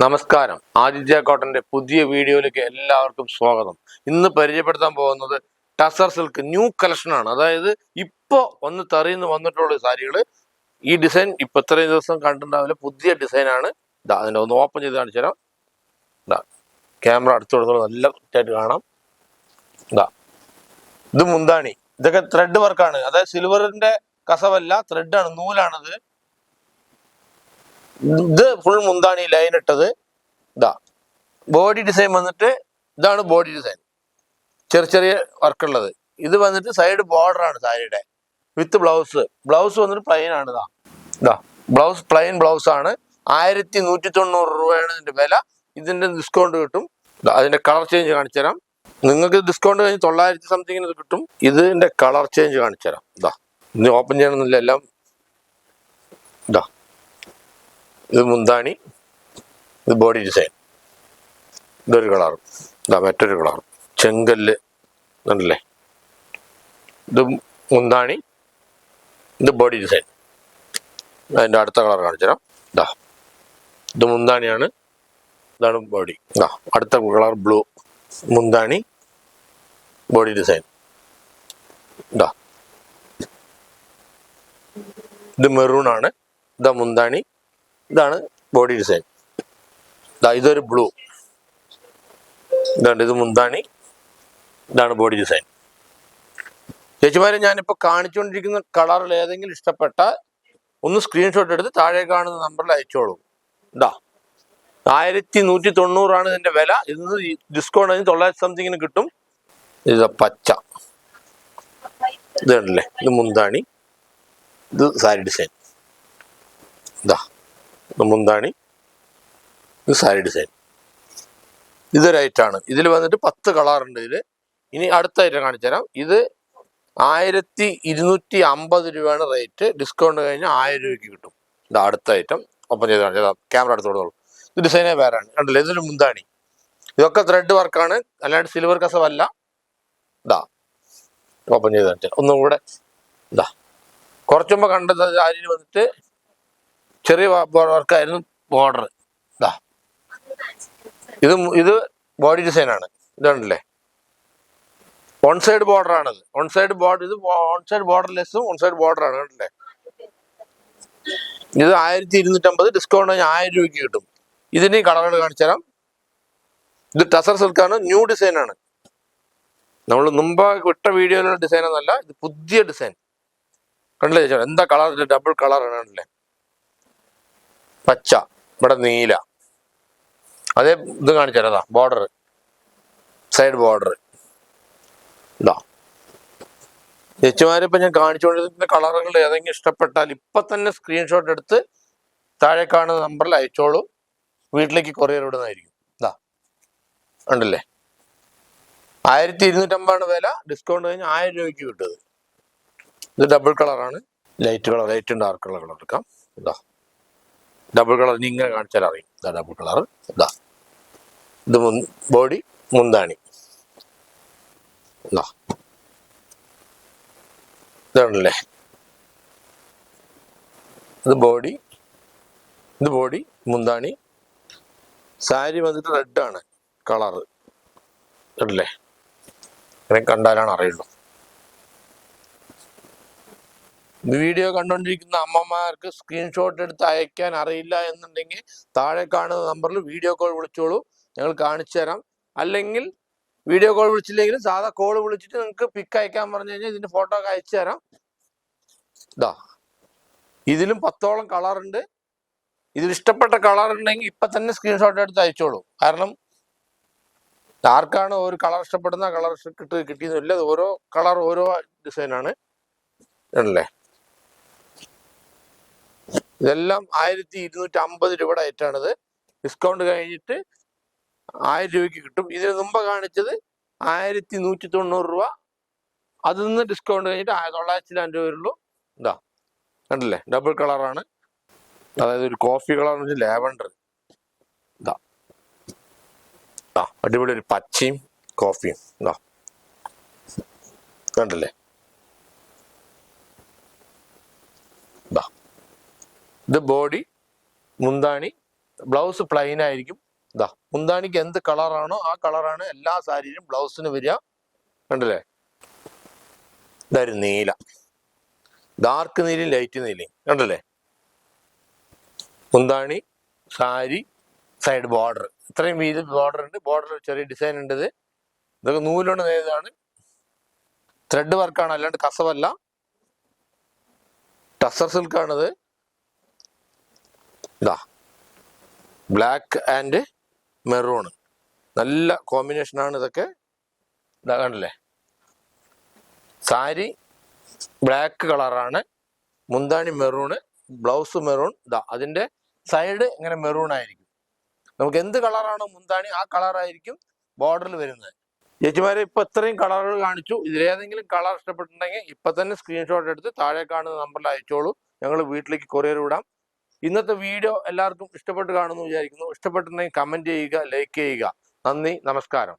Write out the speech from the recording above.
നമസ്കാരം. ആദിത്യ കോട്ടന്റെ പുതിയ വീഡിയോയിലേക്ക് എല്ലാവർക്കും സ്വാഗതം. ഇന്ന് പരിചയപ്പെടുത്താൻ പോകുന്നത് ടസർ സിൽക്ക് ന്യൂ കളക്ഷൻ ആണ്. അതായത് ഇപ്പോൾ ഒന്ന് തറിയുന്ന വന്നിട്ടുള്ള സാരികൾ. ഈ ഡിസൈൻ ഇപ്പൊ ഇത്രയും ദിവസം കണ്ടിട്ടുണ്ടാവില്ല, പുതിയ ഡിസൈനാണ്. അതിനെ ഒന്ന് ഓപ്പൺ ചെയ്ത് കാണിച്ചു തരാം. ക്യാമറ അടുത്ത് കൊടുത്തോളം നല്ല കൃത്യമായിട്ട് കാണാം. ഇത് മുന്താണി. ഇതൊക്കെ ത്രെഡ് വർക്കാണ്. അതായത് സിൽവറിന്റെ കസവല്ല, ത്രെഡാണ്, നൂലാണത്. ഇത് ഫുൾ മുന്താണി ലൈൻ ഇട്ടത്. ബോഡി ഡിസൈൻ വന്നിട്ട് ഇതാണ് ബോഡി ഡിസൈൻ, ചെറിയ ചെറിയ വർക്കുള്ളത്. ഇത് വന്നിട്ട് സൈഡ് ബോർഡർ ആണ് സാരിയുടെ, വിത്ത് ബ്ലൗസ് വന്നിട്ട് പ്ലെയിൻ ആണ്. ബ്ലൗസ് പ്ലെയിൻ ബ്ലൗസ് ആണ്. 1190 രൂപയാണ് ഇതിന്റെ വില. ഇതിന്റെ ഡിസ്കൗണ്ട് കിട്ടും. അതിന്റെ കളർ ചേഞ്ച് കാണിച്ചു തരാം. നിങ്ങൾക്ക് ഡിസ്കൗണ്ട് കഴിഞ്ഞ് 900 സംതിങ്ങിന് ഇത് കിട്ടും. ഇതിന്റെ കളർ ചേഞ്ച് കാണിച്ചു തരാം. ഇനി ഓപ്പൺ ചെയ്യണമെന്നില്ല, എല്ലാം ഇത് മുന്താണി, ഇത് ബോഡി ഡിസൈൻ, ഇതൊരു കളറും, മറ്റൊരു കളറും, ചെങ്കല്ല് ഉണ്ടല്ലേ. ഇത് മുന്താണി, ഇത് ബോഡി ഡിസൈൻ. അതിൻ്റെ അടുത്ത കളർ കാണിച്ചുതരാം. ഇത് മുന്താണിയാണ്, ഇതാണ് ബോഡി. അടുത്ത കളർ ബ്ലൂ, മുന്താണി, ബോഡി ഡിസൈൻ. ഇത് മെറൂൺ ആണ്, ഇതാ മുന്താണി, ഇതാണ് ബോഡി ഡിസൈൻ. ഇതൊരു ബ്ലൂ, ഇതാണ് ഇത് മുന്താണി, ഇതാണ് ബോഡി ഡിസൈൻ. ചേച്ചിമാരെ, ഞാനിപ്പോൾ കാണിച്ചുകൊണ്ടിരിക്കുന്ന കളറിൽ ഏതെങ്കിലും ഇഷ്ടപ്പെട്ടാൽ ഒന്ന് സ്ക്രീൻഷോട്ട് എടുത്ത് താഴെ കാണുന്ന നമ്പറിൽ അയച്ചോളൂ. 1190 ഇതിന്റെ വില. ഇന്ന് ഡിസ്കൗണ്ട് കഴിഞ്ഞ് 900 സംതിങ്ങിന് കിട്ടും. ഇത് പച്ച, ഇത് കണ്ടല്ലേ, ഇത് മുന്താണി, ഇത് സാരി ഡിസൈൻ. ഇത് മുന്താണി, ഇത് സാരി ഡിസൈൻ. ഇതൊരു ഐറ്റാണ്. ഇതിൽ വന്നിട്ട് 10 കളറുണ്ട് ഇതിൽ. ഇനി അടുത്ത ഐറ്റം കാണിച്ചു തരാം. ഇത് 1250 രൂപയാണ് റേറ്റ്. ഡിസ്കൗണ്ട് കഴിഞ്ഞാൽ 1000 രൂപയ്ക്ക് കിട്ടും. അടുത്ത ഐറ്റം ഓപ്പൺ ചെയ്ത് കാണിച്ചാൽ ക്യാമറ അടുത്തോളൂ. ഇത് ഡിസൈനേ വേറാണ്, കണ്ടില്ലേ. ഇതൊരു മുന്താണി. ഇതൊക്കെ ത്രെഡ് വർക്കാണ്, അല്ലാണ്ട് സിൽവർ കസവല്ല. ഓപ്പൺ ചെയ്ത് കാണിച്ചാൽ ഒന്നും കൂടെ. കുറച്ചുമ്പോ കണ്ടത് സാരിയിൽ വന്നിട്ട് ചെറിയ വർക്കായിരുന്നു ബോർഡർ. ഇത് ബോഡി ഡിസൈൻ ആണ്. ഇതുണ്ടല്ലേ, വൺ സൈഡ് ബോർഡർ ആണത്. വൺ സൈഡ് ബോർഡർ, ഇത് വൺ സൈഡ് ബോർഡർ ലെസ്സും വൺ സൈഡ് ബോർഡർ ആണ്. കണ്ടില്ലേ. ഇത് 1250, ഡിസ്കൗണ്ട് 1000 രൂപയ്ക്ക് കിട്ടും. ഇതിന് കളറുകൾ കാണിച്ചു തരാം. ഇത് ടസർ സിൽക്കാണ്, ന്യൂ ഡിസൈൻ ആണ്. നമ്മൾ മുമ്പ് വിട്ട വീഡിയോയിലുള്ള ഡിസൈൻ ഒന്നല്ല, ഇത് പുതിയ ഡിസൈൻ. കണ്ടില്ലേ ചേച്ചാ, എന്താ കളർ, ഡബിൾ കളറാണ്. കണ്ടില്ലേ, പച്ച, ഇവിടെ നീല. അതേ ഇത് കാണിച്ചു തരാം. Border, side border. ചേച്ചിമാരിപ്പോൾ ഞാൻ കാണിച്ചുകൊണ്ടിരിക്കുന്ന കളറുകൾ ഏതെങ്കിലും ഇഷ്ടപ്പെട്ടാൽ ഇപ്പം തന്നെ സ്ക്രീൻഷോട്ട് എടുത്ത് താഴെ കാണുന്ന നമ്പറിൽ അയച്ചോളൂ. വീട്ടിലേക്ക് കൊറിയർ ഇടുന്നതായിരിക്കും. ഉണ്ടല്ലേ, 1250 വില. ഡിസ്കൗണ്ട് കഴിഞ്ഞ് 1000 രൂപയ്ക്ക് കിട്ടുന്നത്. ഇത് ഡബിൾ കളറാണ്. ലൈറ്റ് കളർ, ലൈറ്റും ഡാർക്ക് കളർ എടുക്കാം. ഡബിൾ കളർ ഇനി ഇങ്ങനെ കാണിച്ചാൽ അറിയും. Double colour. ഇത് ബോഡി, മുന്താണി. ഇതാണല്ലേ, ഇത് ബോഡി, ഇത് ബോഡി, മുന്താണി. സാരി വന്നിട്ട് റെഡ് ആണ് കളറ്. അല്ലേ, ഇങ്ങനെ കണ്ടാലാണ് അറിയുള്ളൂ. ഇത് വീഡിയോ കണ്ടുകൊണ്ടിരിക്കുന്ന അമ്മമാർക്ക് സ്ക്രീൻഷോട്ട് എടുത്ത് അയക്കാൻ അറിയില്ല എന്നുണ്ടെങ്കിൽ താഴെ കാണുന്ന നമ്പറിൽ വീഡിയോ കോൾ വിളിച്ചോളൂ, ഞങ്ങൾ കാണിച്ചു തരാം. അല്ലെങ്കിൽ വീഡിയോ കോൾ വിളിച്ചില്ലെങ്കിലും സാധാ കോൾ വിളിച്ചിട്ട് നിങ്ങൾക്ക് പിക്ക് അയക്കാൻ പറഞ്ഞു കഴിഞ്ഞാൽ ഇതിന്റെ ഫോട്ടോ ഒക്കെ അയച്ചു തരാം. ഇതിലും 10ഓളം കളറുണ്ട്. ഇതിൽ ഇഷ്ടപ്പെട്ട കളർ ഉണ്ടെങ്കിൽ ഇപ്പൊ തന്നെ സ്ക്രീൻഷോട്ട് എടുത്ത് അയച്ചോളൂ. കാരണം ആർക്കാണ് ഒരു കളർ ഇഷ്ടപ്പെടുന്ന കളർ കിട്ടിയെന്നില്ല. ഓരോ കളർ ഓരോ ഡിസൈനാണ്. അല്ലേ, ഇതെല്ലാം 1250 രൂപയുടെ ഐറ്റാണിത്. ഡിസ്കൗണ്ട് കഴിഞ്ഞിട്ട് 1000 രൂപയ്ക്ക് കിട്ടും. ഇതിന് മുമ്പ് കാണിച്ചത് 1190 രൂപ. അതിൽ നിന്ന് ഡിസ്കൗണ്ട് കഴിഞ്ഞിട്ട് 900 രൂപ വരുള്ളൂ. കണ്ടില്ലേ, ഡബിൾ കളറാണ്. അതായത് ഒരു കോഫി കളർ, ലാവൻഡർ. അടിപൊളി ഒരു പച്ചയും കോഫിയും. കണ്ടില്ലേ, ഇത് ബോഡി, മുന്താണി, ബ്ലൗസ് പ്ലെയിൻ ആയിരിക്കും. ഇതാ മുന്താണിക്ക് എന്ത് കളറാണോ ആ കളറാണ് എല്ലാ സാരിയിലും ബ്ലൗസിന് വരിക. കണ്ടില്ലേ? ഇതായിരുന്നു നീല, ഡാർക്ക് നീലയും ലൈറ്റ് നീലയും. കണ്ടില്ലേ? മുന്താണി, സാരി, സൈഡ് ബോർഡർ, ഇത്രയും വീതി ബോർഡർ ഉണ്ട്. ബോർഡർ ചെറിയ ഡിസൈൻ ഉണ്ട്. ഇതൊക്കെ നൂലുകൊണ്ട് നെയ്തതാണ്. ത്രെഡ് വർക്കാണ്, അല്ലാണ്ട് കസവല്ല. ടസർ സിൽക്കാണിത്. ഇതാ ബ്ലാക്ക് ആൻഡ് മെറൂൺ, നല്ല കോമ്പിനേഷനാണ് ഇതൊക്കെ. ഇതാ കണ്ടില്ലേ? സാരി ബ്ലാക്ക് കളറാണ്, മുന്താണി മെറൂണ്, ബ്ലൗസ് മെറൂൺ. ഇതാ അതിന്റെ സൈഡ് ഇങ്ങനെ മെറൂൺ ആയിരിക്കും. നമുക്ക് എന്ത് കളറാണോ മുന്താണി ആ കളറായിരിക്കും ബോർഡറിൽ വരുന്നത്. ചേച്ചിമാരെ ഇപ്പൊ ഇത്രയും കളറുകൾ കാണിച്ചു. ഇതിലേതെങ്കിലും കളർ ഇഷ്ടപ്പെട്ടിട്ടുണ്ടെങ്കിൽ ഇപ്പൊ തന്നെ സ്ക്രീൻഷോട്ട് എടുത്ത് താഴെ കാണുന്ന നമ്പറിൽ അയച്ചോളൂ. ഞങ്ങൾ വീട്ടിലേക്ക് കൊറിയർ വിടാം. ഇന്നത്തെ വീഡിയോ എല്ലാവർക്കും ഇഷ്ടപ്പെട്ട് കാണുമെന്ന് വിചാരിക്കുന്നു. ഇഷ്ടപ്പെട്ടിട്ടുണ്ടെങ്കിൽ കമന്റ് ചെയ്യുക, ലൈക്ക് ചെയ്യുക. നന്ദി, നമസ്കാരം.